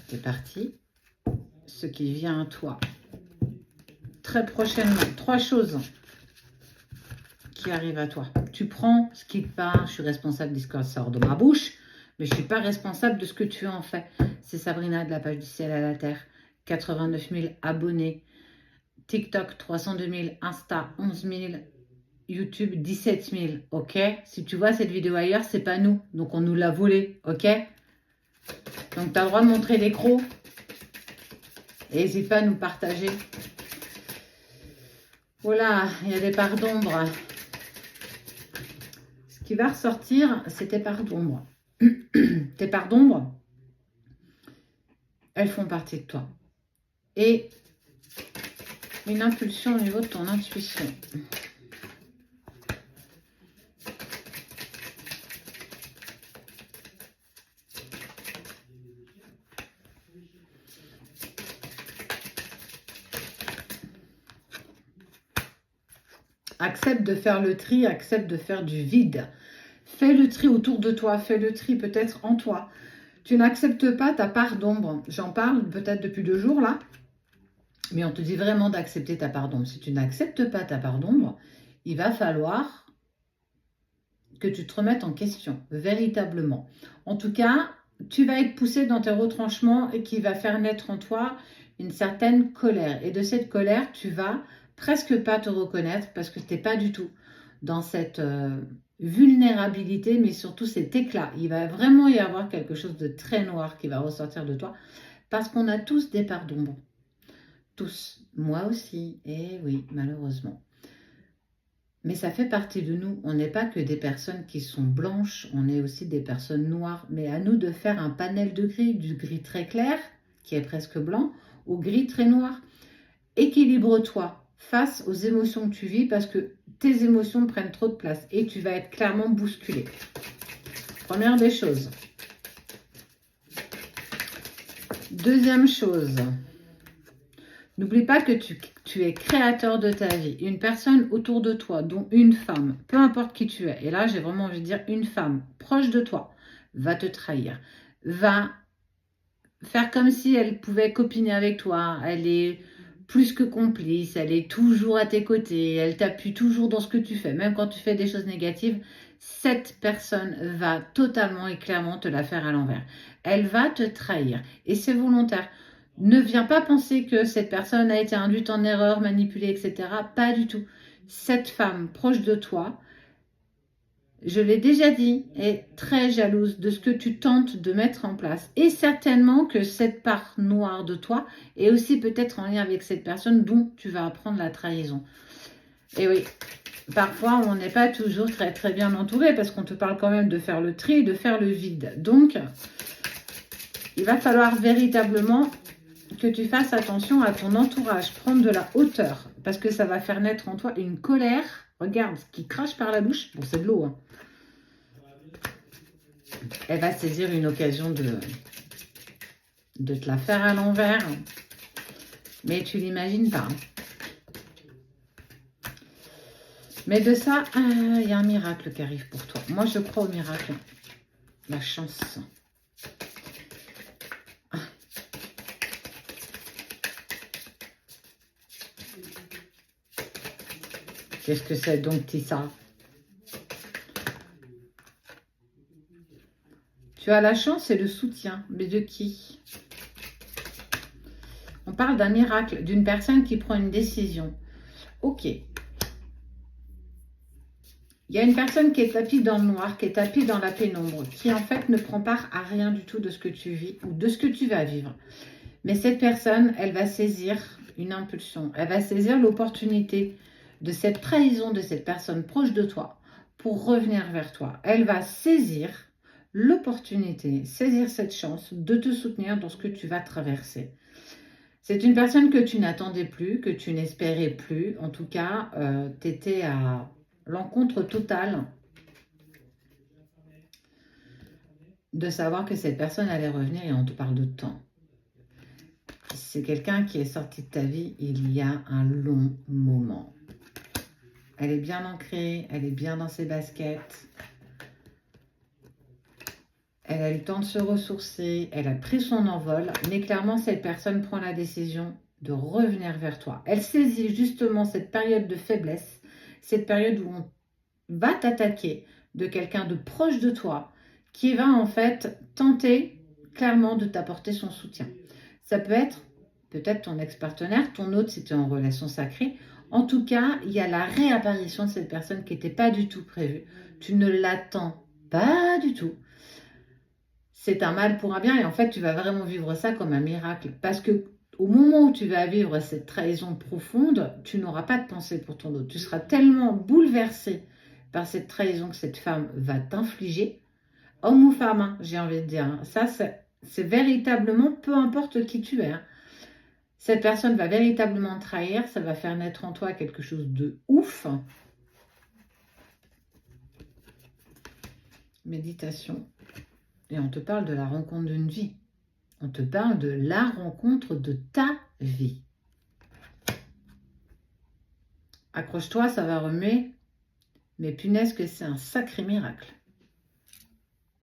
C'est parti. Ce qui vient à toi. Très prochainement. 3 choses qui arrivent à toi. Tu prends ce qui te part. Je suis responsable de ce qui sort de ma bouche. Mais je ne suis pas responsable de ce que tu en fais. C'est Sabrina de la page du ciel à la terre. 89 000 abonnés. TikTok 302 000. Insta 11 000. YouTube 17 000. Ok? Si tu vois cette vidéo ailleurs, c'est pas nous. Donc on nous l'a volé. Ok? Donc tu as le droit de montrer l'écran. Et n'hésite pas à nous partager. Voilà, il y a des parts d'ombre. Ce qui va ressortir, c'est tes parts d'ombre. Tes parts d'ombre, elles font partie de toi. Et une impulsion au niveau de ton intuition. Accepte de faire le tri, accepte de faire du vide. Fais le tri autour de toi, fais le tri peut-être en toi. Tu n'acceptes pas ta part d'ombre. J'en parle peut-être depuis 2 jours là. Mais on te dit vraiment d'accepter ta part d'ombre. Si tu n'acceptes pas ta part d'ombre, il va falloir que tu te remettes en question, véritablement. En tout cas, tu vas être poussé dans tes retranchements et qui va faire naître en toi une certaine colère. Et de cette colère, tu vas presque pas te reconnaître parce que tu n'es pas du tout dans cette vulnérabilité, mais surtout cet éclat. Il va vraiment y avoir quelque chose de très noir qui va ressortir de toi parce qu'on a tous des parts d'ombre. Tous. Moi aussi. Et oui, malheureusement. Mais ça fait partie de nous. On n'est pas que des personnes qui sont blanches, on est aussi des personnes noires. Mais à nous de faire un panel de gris, du gris très clair, qui est presque blanc, au gris très noir. Équilibre-toi face aux émotions que tu vis parce que tes émotions prennent trop de place et tu vas être clairement bousculé. Première des choses. Deuxième chose. N'oublie pas que tu es créateur de ta vie. Une personne autour de toi, dont une femme, peu importe qui tu es, et là j'ai vraiment envie de dire une femme proche de toi, va te trahir, va faire comme si elle pouvait copiner avec toi, elle est plus que complice, elle est toujours à tes côtés, elle t'appuie toujours dans ce que tu fais, même quand tu fais des choses négatives, cette personne va totalement et clairement te la faire à l'envers. Elle va te trahir et c'est volontaire. Ne viens pas penser que cette personne a été induite en erreur, manipulée, etc. Pas du tout. Cette femme proche de toi, je l'ai déjà dit, est très jalouse de ce que tu tentes de mettre en place. Et certainement que cette part noire de toi est aussi peut-être en lien avec cette personne dont tu vas apprendre la trahison. Et oui, parfois on n'est pas toujours très très bien entouré parce qu'on te parle quand même de faire le tri, de faire le vide. Donc, il va falloir véritablement que tu fasses attention à ton entourage, prendre de la hauteur, parce que ça va faire naître en toi une colère. Regarde, ce qui crache par la bouche, bon c'est de l'eau, hein. Elle va saisir une occasion de te la faire à l'envers, mais tu l'imagines pas. Mais de ça, il y a un miracle qui arrive pour toi. Moi je crois au miracle, la chance. Qu'est-ce que c'est donc, Tissa? Tu as la chance et le soutien, mais de qui? On parle d'un miracle, d'une personne qui prend une décision. Ok. Il y a une personne qui est tapie dans le noir, qui est tapie dans la pénombre, qui en fait ne prend part à rien du tout de ce que tu vis ou de ce que tu vas vivre. Mais cette personne, elle va saisir une impulsion, elle va saisir l'opportunité de cette trahison de cette personne proche de toi pour revenir vers toi. Elle va saisir l'opportunité, saisir cette chance de te soutenir dans ce que tu vas traverser. C'est une personne que tu n'attendais plus, que tu n'espérais plus. En tout cas, tu étais à l'encontre totale de savoir que cette personne allait revenir et on te parle de temps. C'est quelqu'un qui est sorti de ta vie il y a un long moment. Elle est bien ancrée, elle est bien dans ses baskets. Elle a eu le temps de se ressourcer, elle a pris son envol, mais clairement, cette personne prend la décision de revenir vers toi. Elle saisit justement cette période de faiblesse, cette période où on va t'attaquer de quelqu'un de proche de toi, qui va en fait tenter clairement de t'apporter son soutien. Ça peut être peut-être ton ex-partenaire, ton autre si tu es en relation sacrée. En tout cas, il y a la réapparition de cette personne qui n'était pas du tout prévue. Tu ne l'attends pas du tout. C'est un mal pour un bien et en fait, tu vas vraiment vivre ça comme un miracle. Parce que au moment où tu vas vivre cette trahison profonde, tu n'auras pas de pensée pour ton autre. Tu seras tellement bouleversé par cette trahison que cette femme va t'infliger. Homme ou femme, hein, j'ai envie de dire. Hein. Ça, c'est véritablement, peu importe qui tu es. Hein. Cette personne va véritablement te trahir. Ça va faire naître en toi quelque chose de ouf. Méditation. Et on te parle de la rencontre d'une vie. On te parle de la rencontre de ta vie. Accroche-toi, ça va remuer. Mais punaise que c'est un sacré miracle.